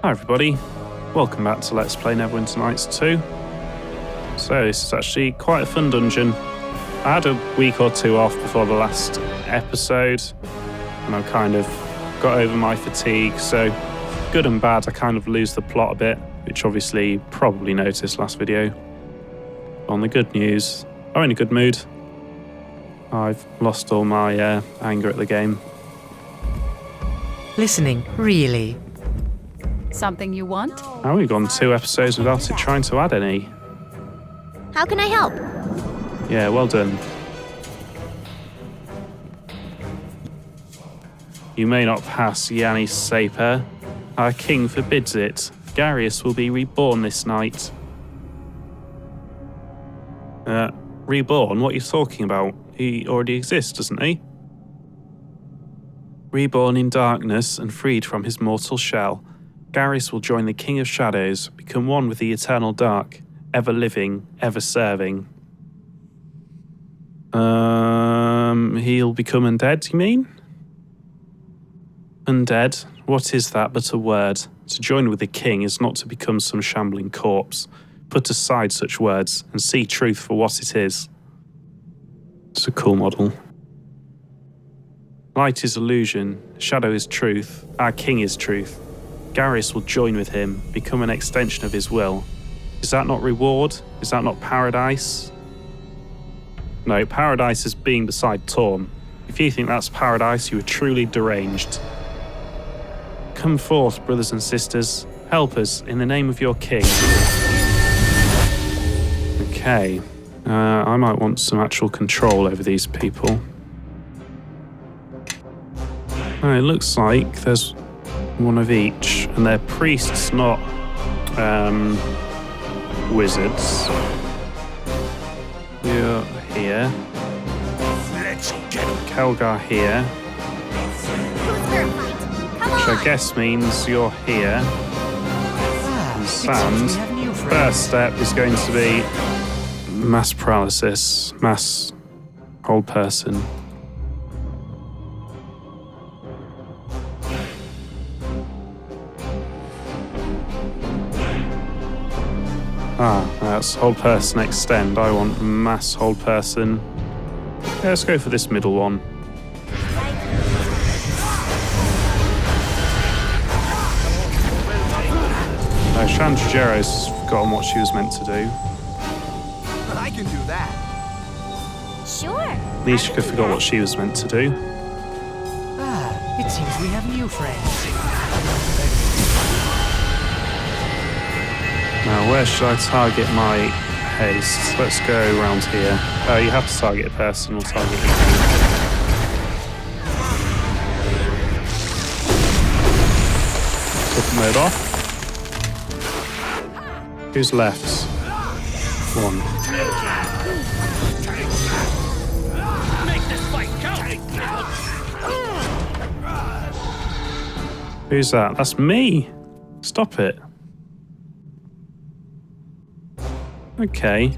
Hi everybody, welcome back to Let's Play Neverwinter Nights 2. So this is actually quite a fun dungeon. I had a week or two off before the last episode and I kind of got over my fatigue, so good and bad, I kind of lose the plot a bit, which obviously you probably noticed last video. On the good news, I'm in a good mood. I've lost all my anger at the game. Listening, really? Something you want? Now we've gone 2 episodes without it trying to add any. How can I help? Yeah, well done. You may not pass, Yanni Saper. Our king forbids it. Garius will be reborn this night. Reborn? What are you talking about? He already exists, doesn't he? Reborn in darkness and freed from his mortal shell, Garius will join the King of Shadows, become one with the eternal dark, ever living, ever serving. He'll become undead, you mean? Undead? What is that but a word? To join with the king is not to become some shambling corpse. Put aside such words and see truth for what it is. It's a cool model. Light is illusion, shadow is truth, our king is truth. Garius will join with him, become an extension of his will. Is that not reward? Is that not paradise? No, paradise is being beside Torm. If you think that's paradise, you are truly deranged. Come forth, brothers and sisters. Help us in the name of your king. Okay. I might want some actual control over these people. It looks like there's one of each, and they're priests, not wizards. You're here. Kelgar here. Which I guess means you're here. And Sand. First step is going to be mass paralysis, mass whole person. That's whole person extend. I want mass whole person. Yeah, let's go for this middle one. Chandragero's forgotten what she was meant to do. I can do that. Sure. Nishka forgot what she was meant to do. It seems we have new friends. Now, where should I target my haste? Let's go around here. Oh, you have to target a person. We'll target you. Flip mode off. Who's left? One. Who's that? That's me. Stop it. Okay,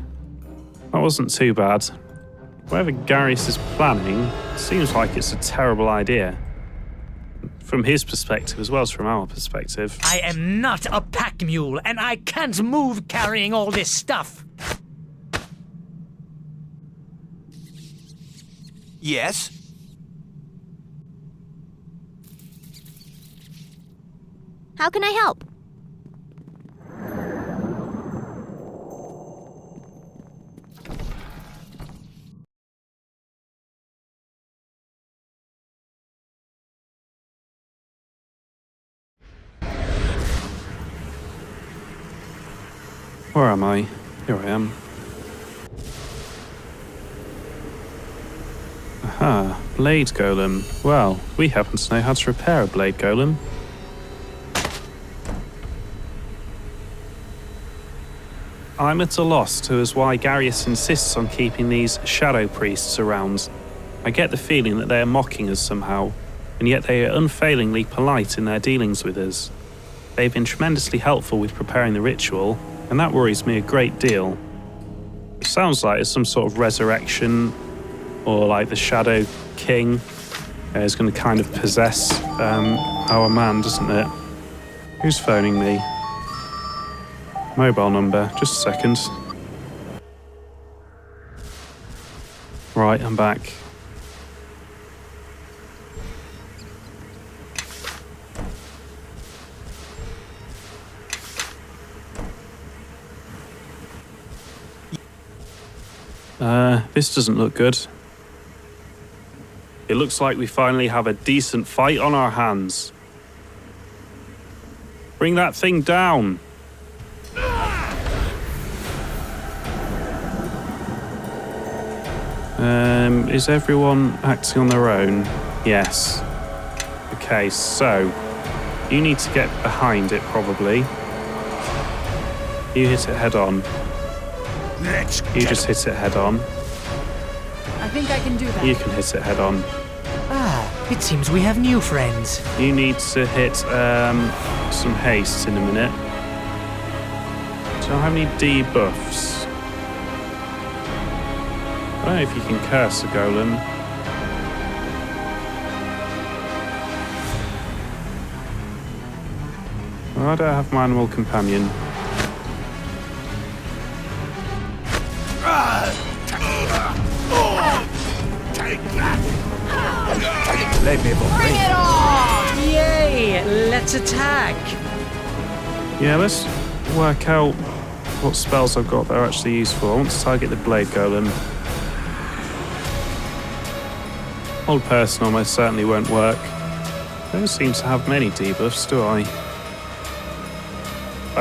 that wasn't too bad. Whatever Garius is planning, seems like it's a terrible idea. From his perspective as well as from our perspective. I am not a pack mule, and I can't move carrying all this stuff. Yes? How can I help? Where am I? Here I am. Aha, blade golem. Well, we happen to know how to repair a blade golem. I'm at a loss to as why Garius insists on keeping these shadow priests around. I get the feeling that they are mocking us somehow, and yet they are unfailingly polite in their dealings with us. They've been tremendously helpful with preparing the ritual, and that worries me a great deal. It sounds like it's some sort of resurrection, or like the Shadow King is going to kind of possess our man, doesn't it? Who's phoning me? Mobile number. Just a second. Right, I'm back. This doesn't look good. It looks like we finally have a decent fight on our hands. Bring that thing down. Is everyone acting on their own? Yes. Okay, so you need to get behind it probably. You hit it head on. You just hit it head on. I think I can do that. You can hit it head on. Ah, it seems we have new friends. You need to hit some haste in a minute. Do I have any debuffs? I don't know if you can curse a golem. Well, I don't have my animal companion. Bring it on! Yay! Let's attack! Yeah, let's work out what spells I've got that are actually useful. I want to target the blade golem. Hold person almost certainly won't work. I don't seem to have many debuffs, do I?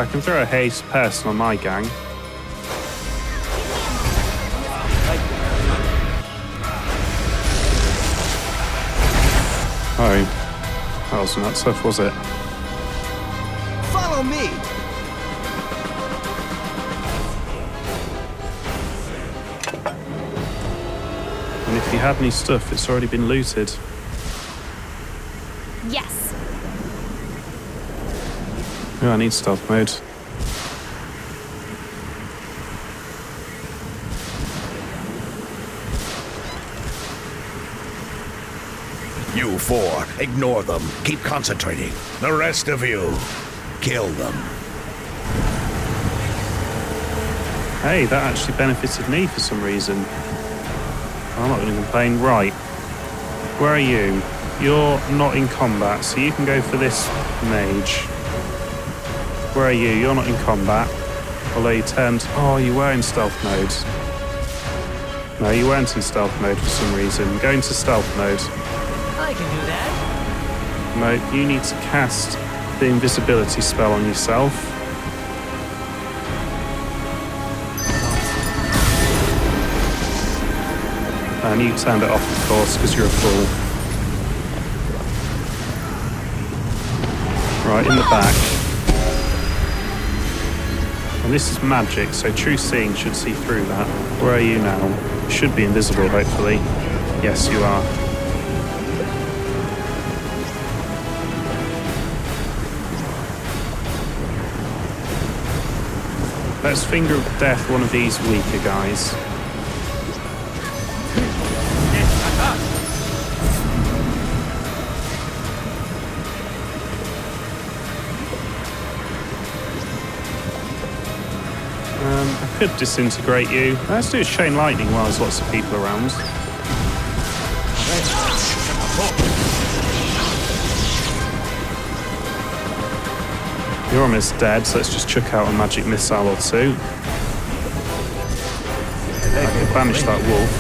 I can throw a haste person on my gang. Oh, that wasn't that tough, was it? Follow me. And if you had any stuff, it's already been looted. Yes. Oh, I need stealth mode. You four, ignore them. Keep concentrating. The rest of you, kill them. Hey, that actually benefited me for some reason. I'm not going to complain. Right. Where are you? You're not in combat, so you can go for this mage. Where are you? You're not in combat. Although you turned... Oh, you were in stealth mode. No, you weren't in stealth mode for some reason. Go into stealth mode. I can do that. No, you need to cast the invisibility spell on yourself. And you turned it off, of course, because you're a fool. Right, in the back. And this is magic, so true seeing should see through that. Where are you now? You should be invisible, hopefully. Yes, you are. Let's finger of death one of these weaker guys. I could disintegrate you. Let's do a chain lightning while there's lots of people around. You're almost dead, so let's just chuck out a magic missile or two. I can banish that wolf.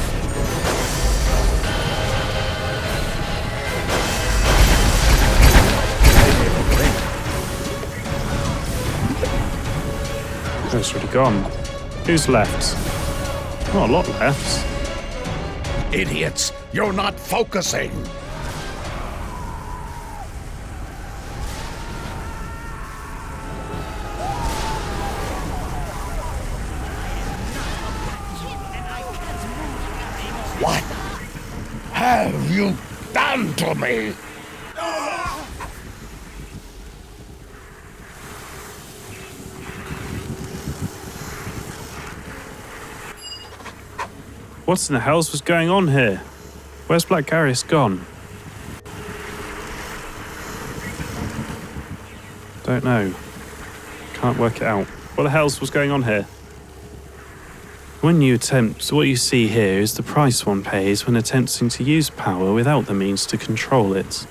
Oh, it's already gone. Who's left? Not a lot left. Idiots, you're not focusing. What have you done to me? What in the hells was going on here? Where's Black Garius gone? Don't know. Can't work it out. What the hell's was going on here? When you attempt, what you see here is the price one pays when attempting to use power without the means to control it.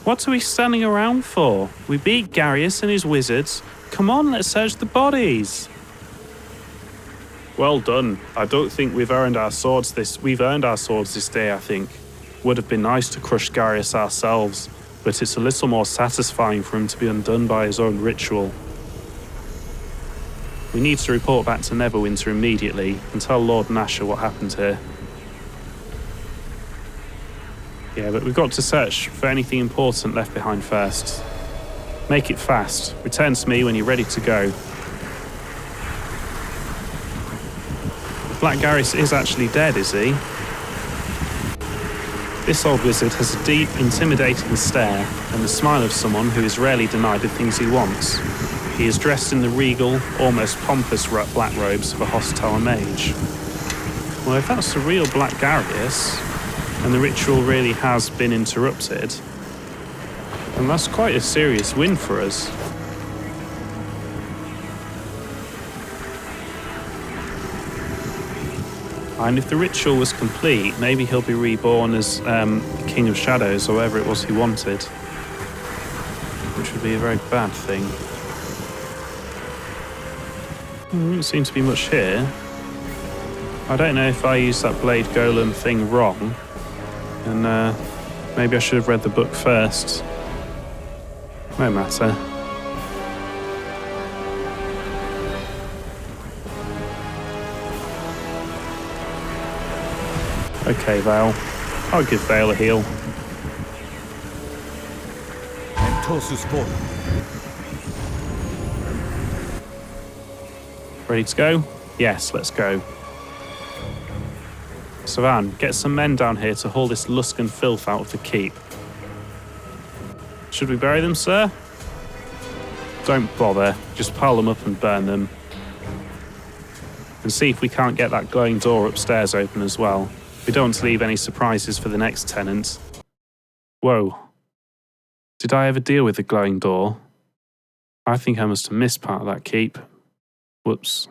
What are we standing around for? We beat Garius and his wizards. Come on, let's search the bodies. Well done. I don't think we've earned our swords this day, I think. Would have been nice to crush Garius ourselves, but it's a little more satisfying for him to be undone by his own ritual. We need to report back to Neverwinter immediately and tell Lord Nasher what happened here. Yeah, but we've got to search for anything important left behind first. Make it fast. Return to me when you're ready to go. Black Garius is actually dead, is he? This old wizard has a deep, intimidating stare and the smile of someone who is rarely denied the things he wants. He is dressed in the regal, almost pompous black robes of a hostile mage. Well, if that's the real Black Garius, and the ritual really has been interrupted, and that's quite a serious win for us. And if the ritual was complete, maybe he'll be reborn as King of Shadows, or whatever it was he wanted. Which would be a very bad thing. There doesn't seem to be much here. I don't know if I used that blade golem thing wrong, and maybe I should have read the book first. No matter. Okay, Vale. I'll give Vale a heal. Ready to go? Yes, let's go. Savan, get some men down here to haul this Luskan filth out of the keep. Should we bury them, sir? Don't bother. Just pile them up and burn them. And see if we can't get that glowing door upstairs open as well. We don't want to leave any surprises for the next tenant. Whoa. Did I ever deal with the glowing door? I think I must have missed part of that keep. Whoops.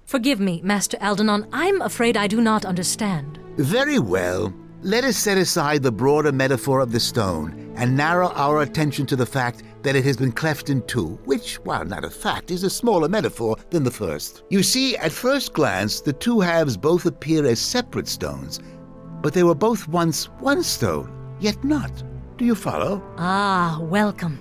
Forgive me, Master Aldenon. I'm afraid I do not understand. Very well. Let us set aside the broader metaphor of the stone and narrow our attention to the fact that it has been cleft in two, which, while not a fact, is a smaller metaphor than the first. You see, at first glance, the two halves both appear as separate stones, but they were both once one stone, yet not. Do you follow? Ah, welcome.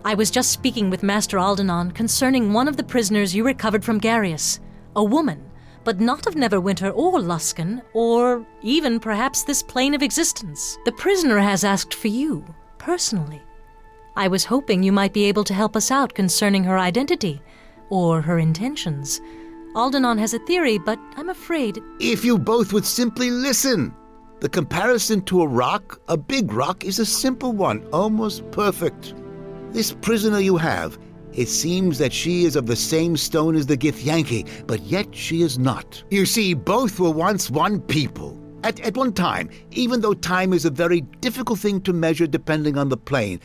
I was just speaking with Master Aldenon concerning one of the prisoners you recovered from Garius. A woman, but not of Neverwinter or Luskan, or even perhaps this plane of existence. The prisoner has asked for you, personally. I was hoping you might be able to help us out concerning her identity, or her intentions. Aldenon has a theory, but I'm afraid... If you both would simply listen! The comparison to a big rock, is a simple one, almost perfect. This prisoner you have, it seems that she is of the same stone as the Githyanki, but yet she is not. You see, both were once one people. At one time, even though time is a very difficult thing to measure depending on the plane.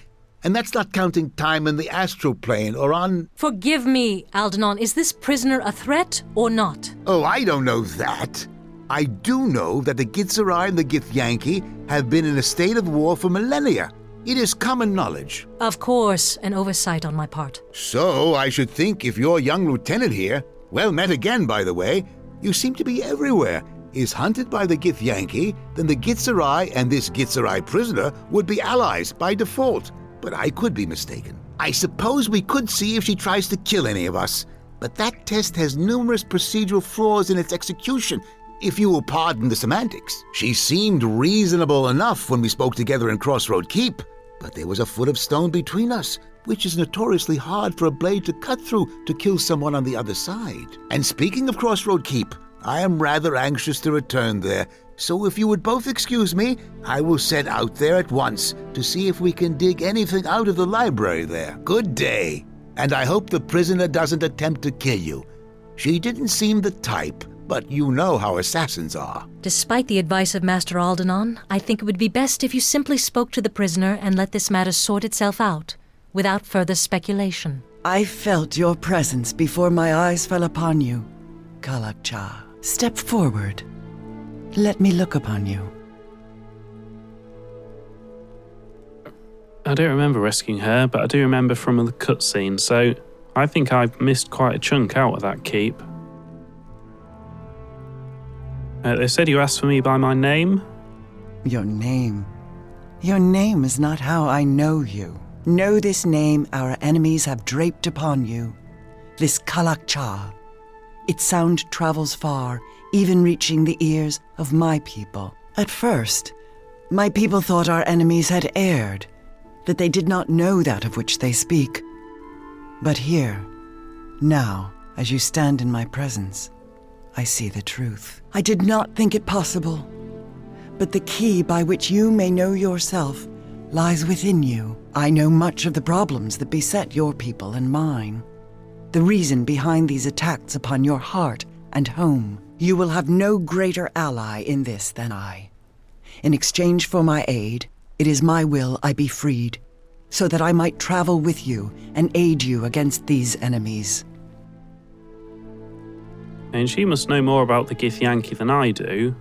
And that's not counting time in the astral plane or on... Forgive me, Aldenon. Is this prisoner a threat or not? Oh, I don't know that. I do know that the Gitzerai and the Githyanki have been in a state of war for millennia. It is common knowledge. Of course, an oversight on my part. So I should think if your young lieutenant here, well met again by the way, you seem to be everywhere, is hunted by the Githyanki, then the Gitzerai and this Gitzerai prisoner would be allies by default. But I could be mistaken. I suppose we could see if she tries to kill any of us, but that test has numerous procedural flaws in its execution, if you will pardon the semantics. She seemed reasonable enough when we spoke together in Crossroad Keep, but there was a foot of stone between us, which is notoriously hard for a blade to cut through to kill someone on the other side. And speaking of Crossroad Keep, I am rather anxious to return there, so if you would both excuse me, I will set out there at once to see if we can dig anything out of the library there. Good day, and I hope the prisoner doesn't attempt to kill you. She didn't seem the type, but you know how assassins are. Despite the advice of Master Aldenon, I think it would be best if you simply spoke to the prisoner and let this matter sort itself out, without further speculation. I felt your presence before my eyes fell upon you, Kalakcha. Step forward. Let me look upon you. I don't remember rescuing her, but I do remember from the cutscene, so I think I missed quite a chunk out of that keep. They said you asked for me by my name? Your name? Your name is not how I know you. Know this name our enemies have draped upon you. This Kalakcha. Its sound travels far, even reaching the ears of my people. At first, my people thought our enemies had erred, that they did not know that of which they speak. But here, now, as you stand in my presence, I see the truth. I did not think it possible, but the key by which you may know yourself lies within you. I know much of the problems that beset your people and mine. The reason behind these attacks upon your heart and home. You will have no greater ally in this than I. In exchange for my aid, it is my will I be freed, so that I might travel with you and aid you against these enemies. And she must know more about the Githyanki than I do,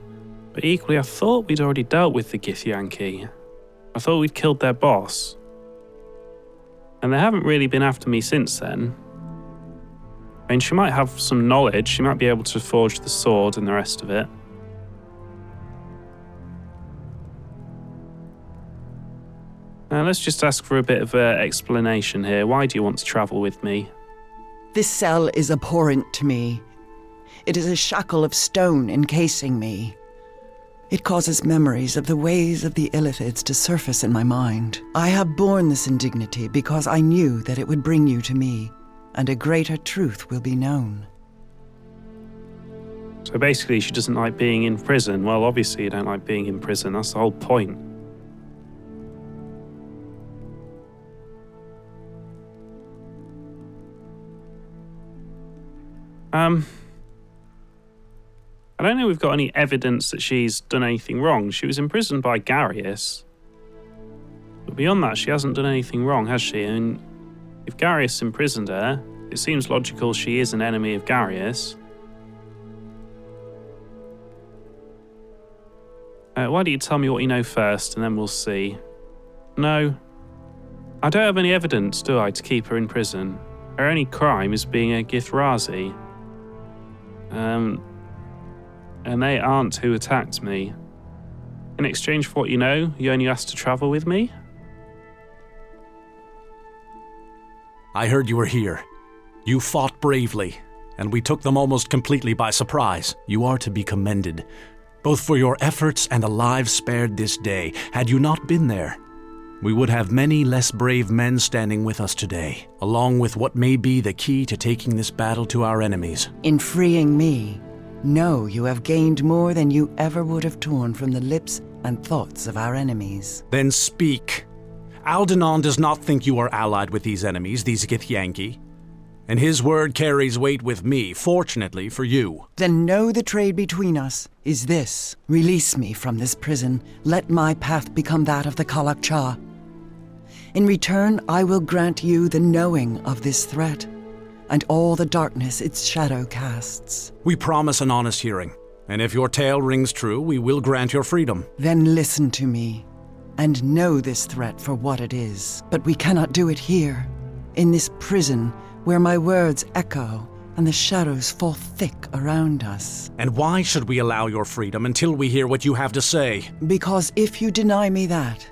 but equally I thought we'd already dealt with the Githyanki. I thought we'd killed their boss. And they haven't really been after me since then. I mean, she might have some knowledge, she might be able to forge the sword and the rest of it. Let's just ask for a bit of an explanation here. Why do you want to travel with me? This cell is abhorrent to me. It is a shackle of stone encasing me. It causes memories of the ways of the Illithids to surface in my mind. I have borne this indignity because I knew that it would bring you to me, and a greater truth will be known. So basically she doesn't like being in prison. Well, obviously you don't like being in prison, that's the whole point. I don't know if we've got any evidence that she's done anything wrong. She was imprisoned by Garius. But beyond that, she hasn't done anything wrong, has she? I mean, if Garius imprisoned her, it seems logical she is an enemy of Garius. Why don't you tell me what you know first, and then we'll see. No. I don't have any evidence, do I, to keep her in prison? Her only crime is being a Githrazi. And they aren't who attacked me. In exchange for what you know, you only asked to travel with me? I heard you were here. You fought bravely, and we took them almost completely by surprise. You are to be commended, both for your efforts and the lives spared this day. Had you not been there, we would have many less brave men standing with us today, along with what may be the key to taking this battle to our enemies. In freeing me, know you have gained more than you ever would have torn from the lips and thoughts of our enemies. Then speak. Aldenon does not think you are allied with these enemies, these Githyanki, and his word carries weight with me, fortunately for you. Then know the trade between us is this. Release me from this prison. Let my path become that of the Kalakcha. In return, I will grant you the knowing of this threat, and all the darkness its shadow casts. We promise an honest hearing, and if your tale rings true, we will grant your freedom. Then listen to me. and know this threat for what it is. But we cannot do it here, in this prison where my words echo and the shadows fall thick around us. And why should we allow your freedom until we hear what you have to say? Because if you deny me that,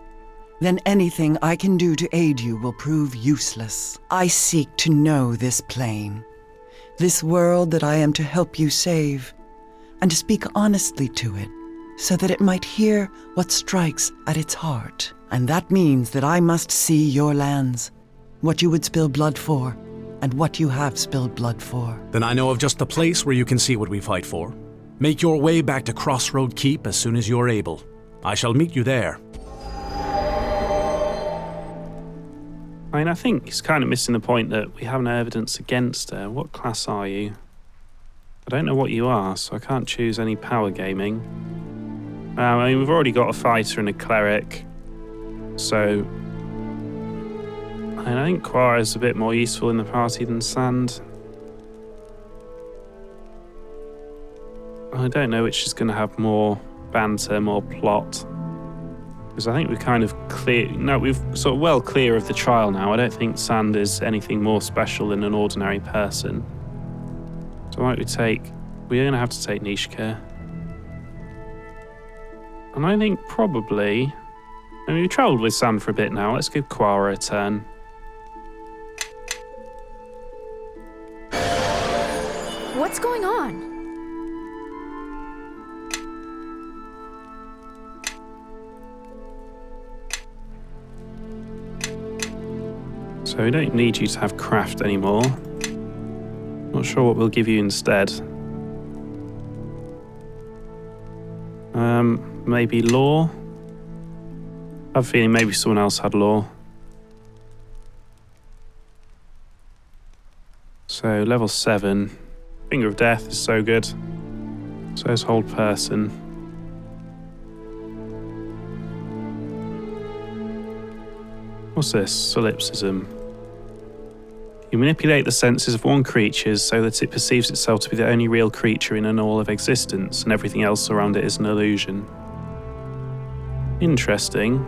then anything I can do to aid you will prove useless. I seek to know this plane, this world that I am to help you save, and to speak honestly to it, so that it might hear what strikes at its heart. And that means that I must see your lands, what you would spill blood for, and what you have spilled blood for. Then I know of just the place where you can see what we fight for. Make your way back to Crossroad Keep as soon as you're able. I shall meet you there. I mean, I think he's kind of missing the point that we have no evidence against her. What class are you? I don't know what you are, so I can't choose any power gaming. I mean, we've already got a fighter and a cleric, so I think Quara is a bit more useful in the party than Sand. I don't know which is going to have more banter, more plot. Because I think we're kind of clear. No, we've sort of well clear of the trial now. I don't think Sand is anything more special than an ordinary person. So why don't we take. We're going to have to take Nishka. And I think probably. I mean, we've travelled with Sand for a bit now. Let's give Quara a turn. What's going on? So we don't need you to have craft anymore. Not sure what we'll give you instead. Maybe law? I have a feeling maybe someone else had law. So level 7. Finger of Death is so good. So is Hold Person. What's this? Solipsism. You manipulate the senses of one creature so that it perceives itself to be the only real creature in an all of existence, and everything else around it is an illusion. Interesting.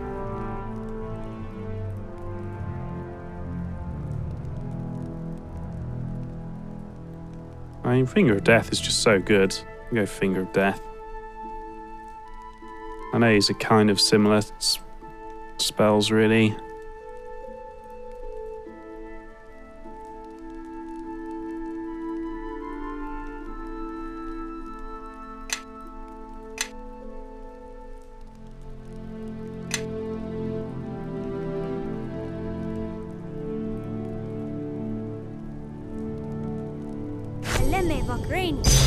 I mean, Finger of Death is just so good. I'll go Finger of Death. I know these are kind of similar spells, really.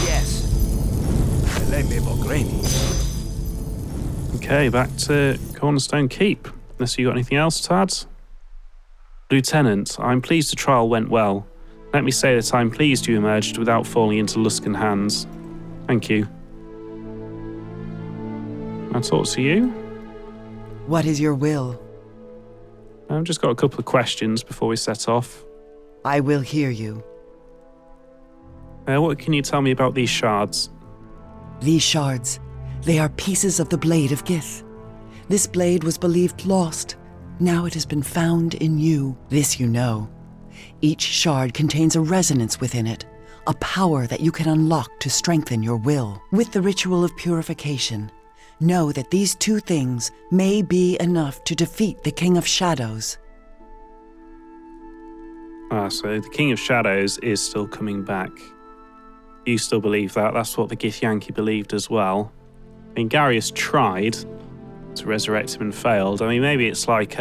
Yes. Okay, back to Cornerstone Keep. Unless you got anything else to add? Lieutenant, I'm pleased the trial went well. Let me say that I'm pleased you emerged without falling into Luskan hands. Thank you. I'll talk to you. What is your will? I've just got a couple of questions before we set off. I will hear you. What can you tell me about these shards? These shards, they are pieces of the blade of Gith. This blade was believed lost. Now it has been found in you. This you know. Each shard contains a resonance within it, a power that you can unlock to strengthen your will. With the ritual of purification, know that these two things may be enough to defeat the King of Shadows. So the King of Shadows is still coming back. You still believe that? That's what the Githyanki believed as well. I mean, Garius tried to resurrect him and failed. I mean, maybe it's like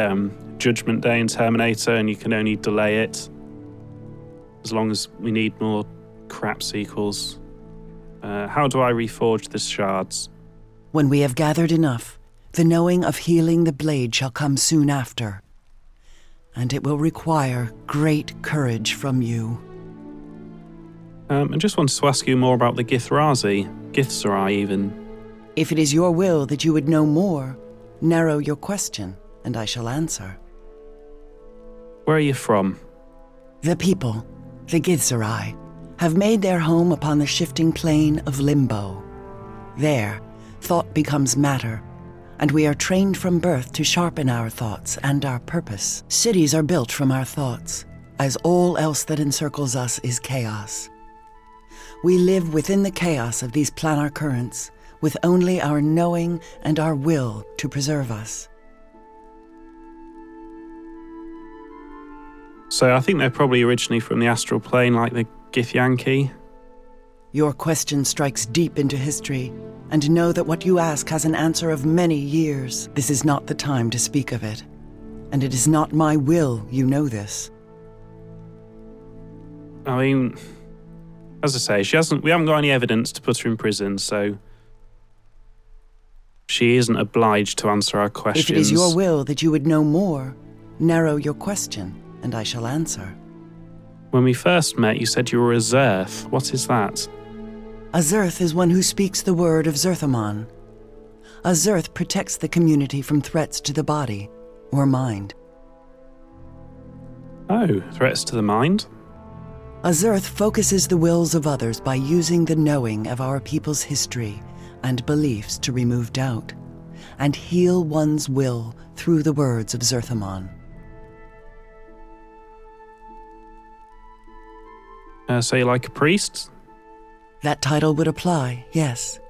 Judgment Day in Terminator and you can only delay it as long as we need more crap sequels. How do I reforge the shards? When we have gathered enough, the knowing of healing the blade shall come soon after. And it will require great courage from you. I just wanted to ask you more about the Githrazi, Githzerai even. If it is your will that you would know more, narrow your question, and I shall answer. Where are you from? The people, the Githzerai, have made their home upon the shifting plane of limbo. There, thought becomes matter, and we are trained from birth to sharpen our thoughts and our purpose. Cities are built from our thoughts, as all else that encircles us is chaos. We live within the chaos of these planar currents, with only our knowing and our will to preserve us. So I think they're probably originally from the astral plane, like the Githyanki. Your question strikes deep into history, and know that what you ask has an answer of many years. This is not the time to speak of it, and it is not my will you know this. I mean, as I say, we haven't got any evidence to put her in prison, so she isn't obliged to answer our questions. If it is your will that you would know more, narrow your question, and I shall answer. When we first met, you said you were a Zerth. What is that? A Zerth is one who speaks the word of Zerthamon. A Zerth protects the community from threats to the body or mind. Oh, threats to the mind? A Zerth focuses the wills of others by using the knowing of our people's history and beliefs to remove doubt, and heal one's will through the words of Zerthamon. So you're like a priest? That title would apply, yes.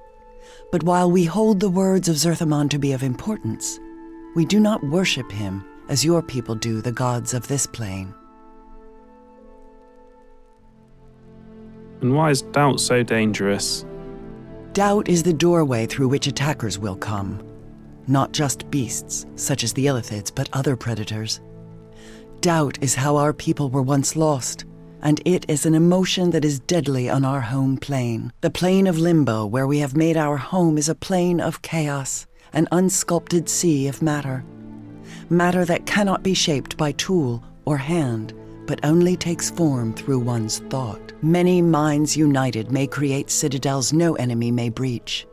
But while we hold the words of Zerthamon to be of importance, we do not worship him as your people do the gods of this plane. And why is doubt so dangerous? Doubt is the doorway through which attackers will come. Not just beasts, such as the Illithids, but other predators. Doubt is how our people were once lost, and it is an emotion that is deadly on our home plane. The plane of limbo where we have made our home is a plane of chaos, an unsculpted sea of matter. Matter that cannot be shaped by tool or hand, but only takes form through one's thought. Many minds united may create citadels no enemy may breach.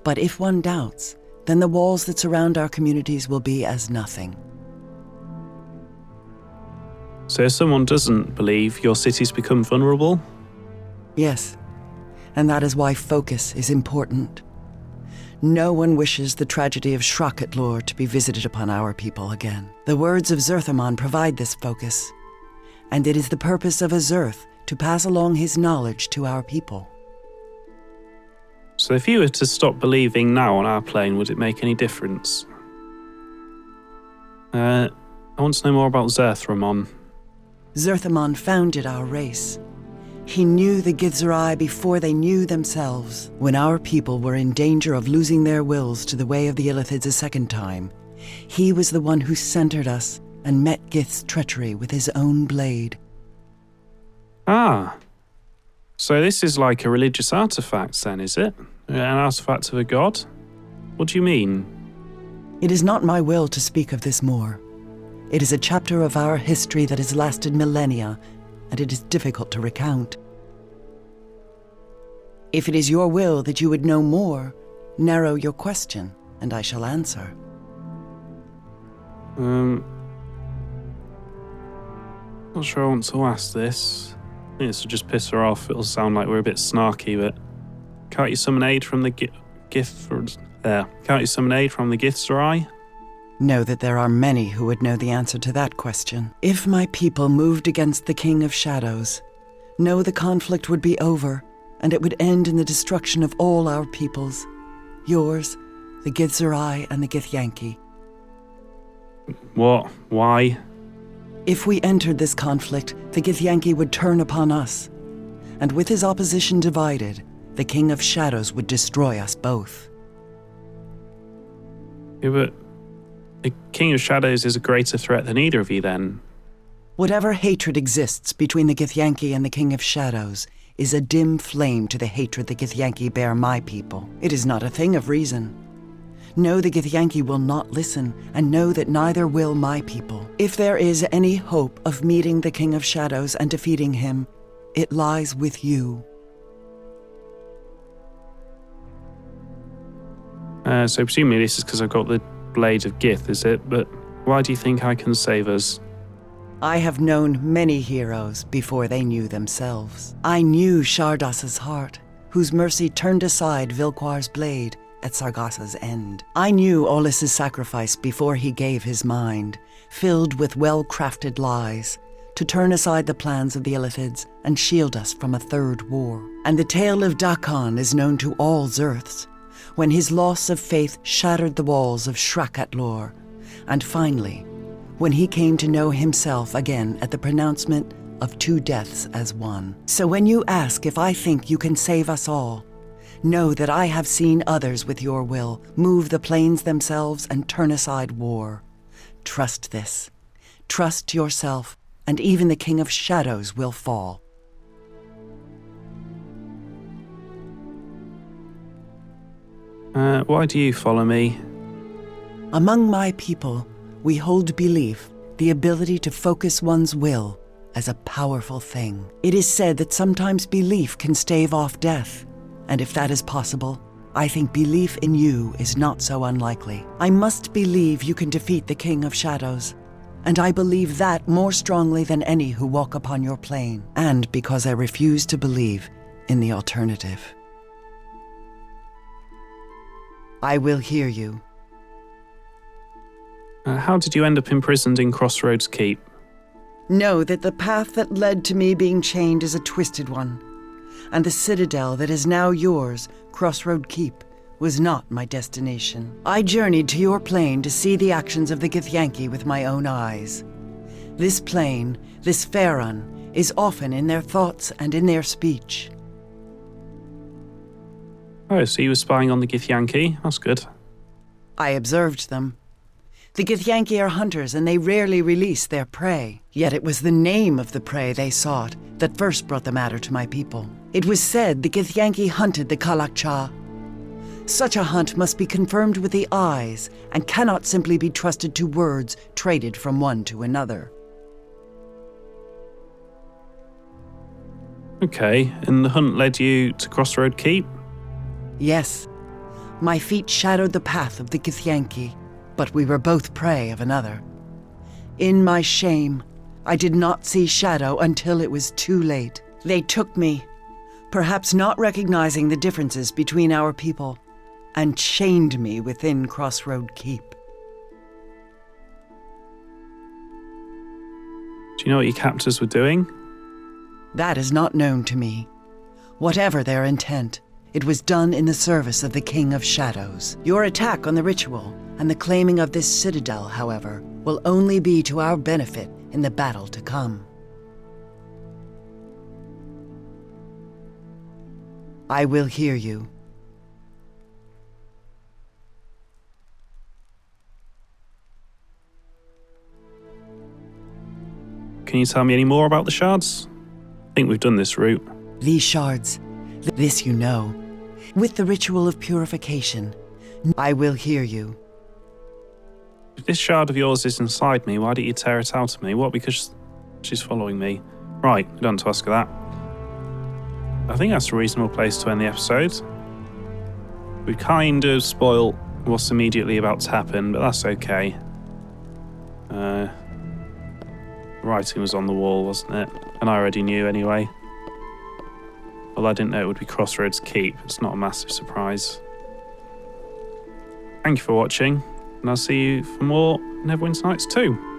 But if one doubts, then the walls that surround our communities will be as nothing. So if someone doesn't believe, your cities become vulnerable? Yes, and that is why focus is important. No one wishes the tragedy of Shrocket-Lore to be visited upon our people again. The words of Zerthamon provide this focus, and it is the purpose of a Zerth to pass along his knowledge to our people. So if you were to stop believing now on our plane, would it make any difference? I want to know more about Zerthamon. Zerthamon founded our race. He knew the Githzerai before they knew themselves. When our people were in danger of losing their wills to the way of the Illithids a second time, he was the one who centered us and met Gith's treachery with his own blade. Ah, so this is like a religious artifact then, is it? An artifact of a god? What do you mean? It is not my will to speak of this more. It is a chapter of our history that has lasted millennia, and it is difficult to recount. If it is your will that you would know more, narrow your question, and I shall answer. Not sure I want to ask this. I think this will just piss her off. It'll sound like we're a bit snarky, but can't you summon aid from the Can't you summon aid from the Githzerai? Know that there are many who would know the answer to that question. If my people moved against the King of Shadows, know the conflict would be over, and it would end in the destruction of all our peoples. Yours, the Githzerai, and the Githyanki. What? Why? If we entered this conflict, the Githyanki would turn upon us. And with his opposition divided, the King of Shadows would destroy us both. Yeah, but the King of Shadows is a greater threat than either of you then. Whatever hatred exists between the Githyanki and the King of Shadows is a dim flame to the hatred the Githyanki bear my people. It is not a thing of reason. Know the Githyanki will not listen, and know that neither will my people. If there is any hope of meeting the King of Shadows and defeating him, it lies with you. So presumably this is because I've got the Blade of Gith, is it? But why do you think I can save us? I have known many heroes before they knew themselves. I knew Shardas's heart, whose mercy turned aside Vilquar's blade at Sargassa's end. I knew Aulus's sacrifice before he gave his mind, filled with well-crafted lies, to turn aside the plans of the Illithids and shield us from a third war. And the tale of Dakon is known to all Zerths, when his loss of faith shattered the walls of Shrak-at-Lor, and finally, when he came to know himself again at the pronouncement of 2 deaths as one. So when you ask if I think you can save us all, know that I have seen others with your will move the plains themselves and turn aside war. Trust this. Trust yourself, and even the King of Shadows will fall. Why do you follow me? Among my people, we hold belief, the ability to focus one's will, as a powerful thing. It is said that sometimes belief can stave off death, and if that is possible, I think belief in you is not so unlikely. I must believe you can defeat the King of Shadows, and I believe that more strongly than any who walk upon your plane, and because I refuse to believe in the alternative. I will hear you. How did you end up imprisoned in Crossroads Keep? Know that the path that led to me being chained is a twisted one, and the citadel that is now yours, Crossroad Keep, was not my destination. I journeyed to your plane to see the actions of the Githyanki with my own eyes. This plane, this Pharaon, is often in their thoughts and in their speech. Oh, so you were spying on the Githyanki? That's good. I observed them. The Githyanki are hunters, and they rarely release their prey. Yet it was the name of the prey they sought that first brought the matter to my people. It was said the Githyanki hunted the Kalakcha. Such a hunt must be confirmed with the eyes, and cannot simply be trusted to words traded from one to another. Okay, and the hunt led you to Crossroad Keep? Yes. My feet shadowed the path of the Githyanki, but we were both prey of another. In my shame, I did not see Shadow until it was too late. They took me, perhaps not recognizing the differences between our people, and chained me within Crossroad Keep. Do you know what your captors were doing? That is not known to me. Whatever their intent, it was done in the service of the King of Shadows. Your attack on the ritual and the claiming of this citadel, however, will only be to our benefit in the battle to come. I will hear you. Can you tell me any more about the shards? I think we've done this route. These shards, this you know. With the ritual of purification, I will hear you. If this shard of yours is inside me, why don't you tear it out of me? What, because she's following me? Right, we don't have to ask her that. I think that's a reasonable place to end the episode. We kind of spoil what's immediately about to happen, but that's okay. Writing was on the wall, wasn't it? And I already knew anyway. Well, I didn't know it would be Crossroads Keep. It's not a massive surprise. Thank you for watching, and I'll see you for more Neverwinter Nights 2.